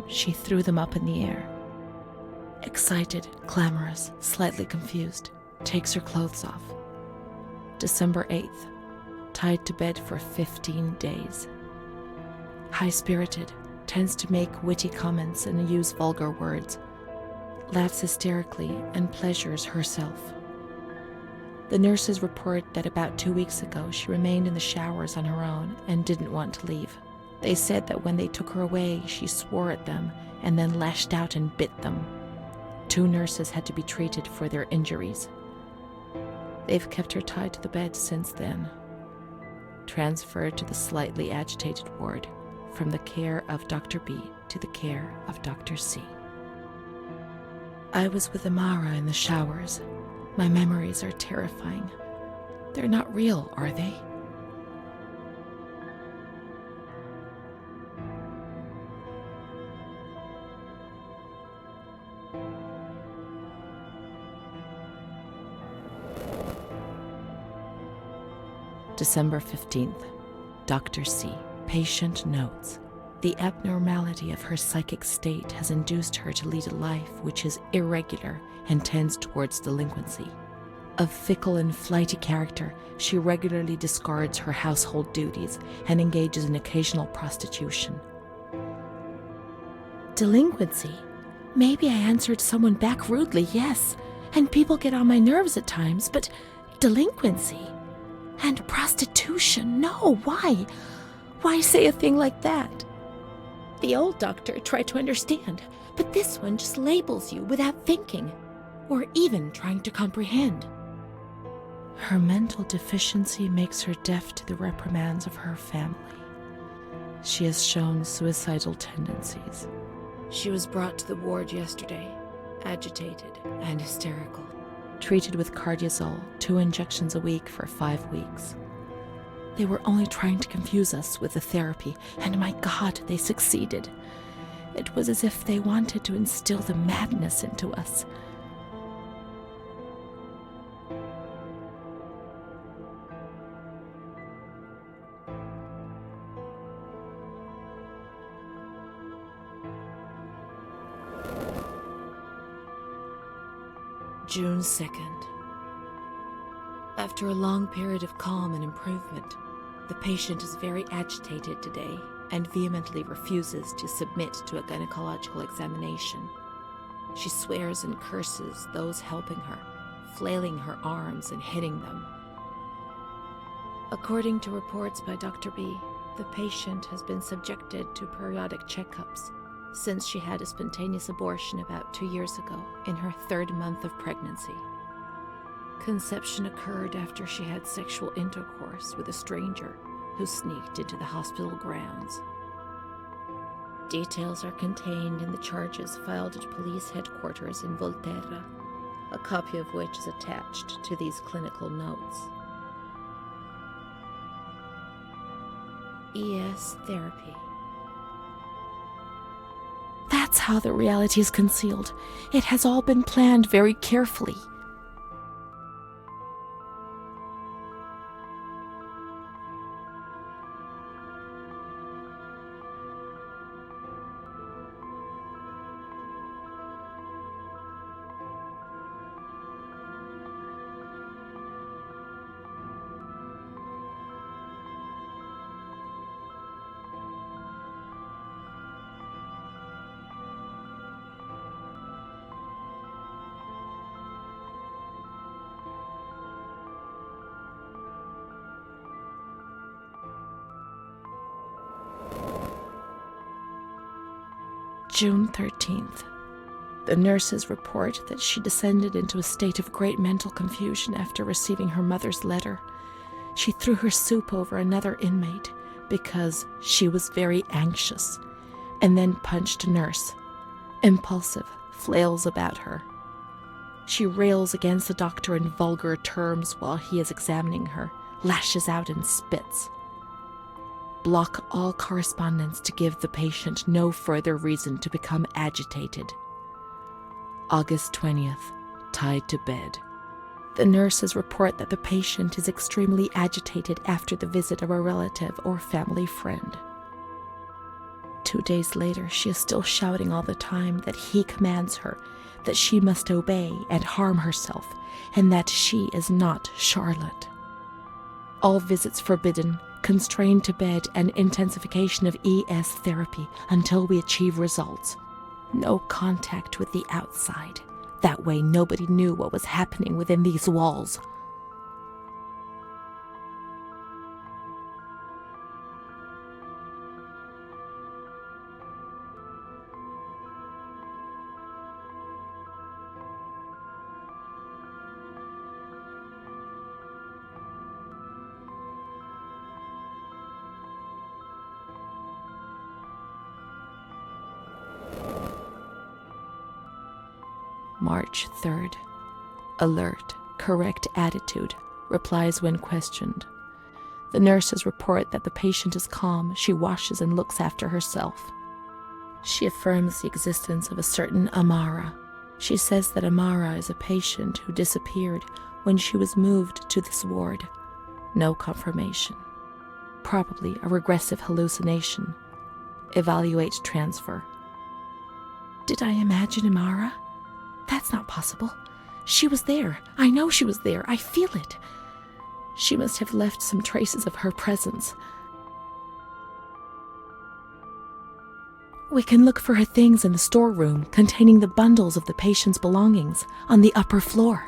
she threw them up in the air. Excited, clamorous, slightly confused, takes her clothes off. December 8th, tied to bed for 15 days. High-spirited, tends to make witty comments and use vulgar words, laughs hysterically and pleasures herself. The nurses report that about 2 weeks ago she remained in the showers on her own and didn't want to leave. They said that when they took her away, she swore at them and then lashed out and bit them. 2 nurses had to be treated for their injuries. They've kept her tied to the bed since then. Transferred to the slightly agitated ward, from the care of Dr. B to the care of Dr. C. I was with Amara in the showers. My memories are terrifying. They're not real, are they? December 15th. Dr. C. Patient notes. The abnormality of her psychic state has induced her to lead a life which is irregular and tends towards delinquency. Of fickle and flighty character, she regularly discards her household duties and engages in occasional prostitution. Delinquency? Maybe I answered someone back rudely, yes, and people get on my nerves at times, but delinquency? And prostitution? No, why? Why say a thing like that? The old doctor tried to understand, but this one just labels you without thinking, or even trying to comprehend. Her mental deficiency makes her deaf to the reprimands of her family. She has shown suicidal tendencies. She was brought to the ward yesterday, agitated and hysterical. Treated with cardiazol, 2 injections a week for 5 weeks. They were only trying to confuse us with the therapy, and my God, they succeeded. It was as if they wanted to instill the madness into us. June 2nd. After a long period of calm and improvement, the patient is very agitated today and vehemently refuses to submit to a gynecological examination. She swears and curses those helping her, flailing her arms and hitting them. According to reports by Dr. B, the patient has been subjected to periodic checkups since she had a spontaneous abortion about 2 years ago in her 3rd month of pregnancy. Conception occurred after she had sexual intercourse with a stranger who sneaked into the hospital grounds. Details are contained in the charges filed at police headquarters in Volterra, a copy of which is attached to these clinical notes. ES therapy. That's how the reality is concealed. It has all been planned very carefully. June 13th. The nurses report that she descended into a state of great mental confusion after receiving her mother's letter. She threw her soup over another inmate because she was very anxious, and then punched a nurse. Impulsive, flails about her. She rails against the doctor in vulgar terms while he is examining her, lashes out and spits. Block all correspondence to give the patient no further reason to become agitated. August 20th, tied to bed. The nurses report that the patient is extremely agitated after the visit of a relative or family friend. 2 days later, she is still shouting all the time that he commands her, that she must obey and harm herself, and that she is not Charlotte. All visits forbidden, constrained to bed, and intensification of ES therapy until we achieve results. No contact with the outside. That way nobody knew what was happening within these walls. March 3rd. Alert, correct attitude, replies when questioned. The nurses report that the patient is calm. She washes and looks after herself. She affirms the existence of a certain Amara. She says that Amara is a patient who disappeared when she was moved to this ward. No confirmation. Probably a regressive hallucination. Evaluate transfer. Did I imagine Amara? That's not possible. She was there. I know she was there. I feel it. She must have left some traces of her presence. We can look for her things in the storeroom containing the bundles of the patient's belongings on the upper floor.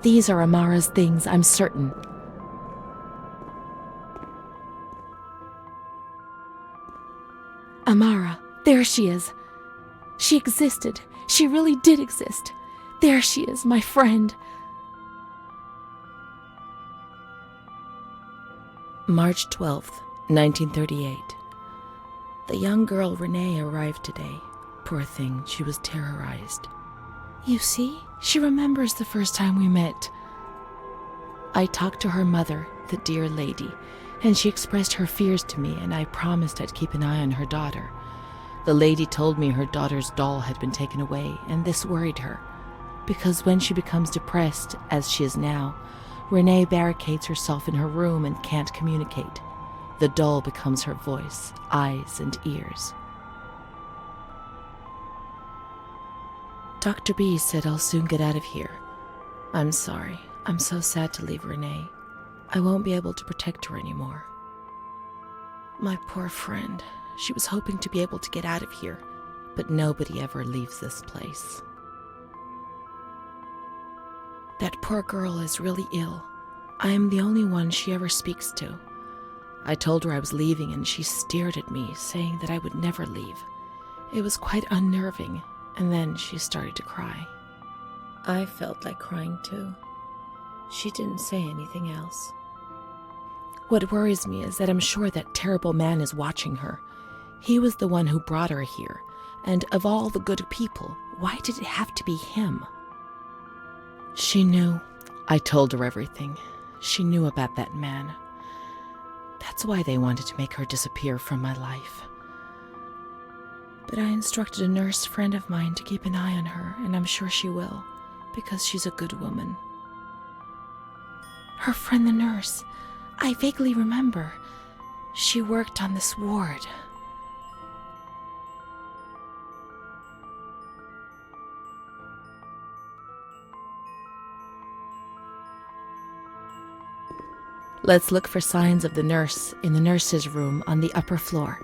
These are Amara's things, I'm certain. Amara, there she is. She existed. She really did exist. There she is, my friend. March 12th, 1938. The young girl Renee arrived today. Poor thing, she was terrorized. You see, she remembers the first time we met. I talked to her mother, the dear lady, and she expressed her fears to me, and I promised I'd keep an eye on her daughter. The lady told me her daughter's doll had been taken away, and this worried her, because when she becomes depressed, as she is now, Renee barricades herself in her room and can't communicate. The doll becomes her voice, eyes, and ears. Dr. B said I'll soon get out of here. I'm sorry. I'm so sad to leave Renee. I won't be able to protect her anymore. My poor friend. She was hoping to be able to get out of here, but nobody ever leaves this place. That poor girl is really ill. I am the only one she ever speaks to. I told her I was leaving and she stared at me, saying that I would never leave. It was quite unnerving. And then she started to cry. I felt like crying too. She didn't say anything else. What worries me is that I'm sure that terrible man is watching her. He was the one who brought her here, and of all the good people, why did it have to be him? She knew. I told her everything. She knew about that man. That's why they wanted to make her disappear from my life. But I instructed a nurse friend of mine to keep an eye on her, and I'm sure she will, because she's a good woman. Her friend the nurse, I vaguely remember. She worked on this ward. Let's look for signs of the nurse in the nurse's room on the upper floor.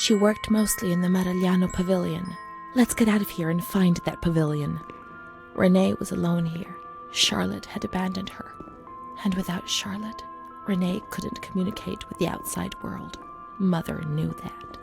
She worked mostly in the Marigliano pavilion. Let's get out of here and find that pavilion. Renee was alone here. Charlotte had abandoned her. And without Charlotte, Renee couldn't communicate with the outside world. Mother knew that.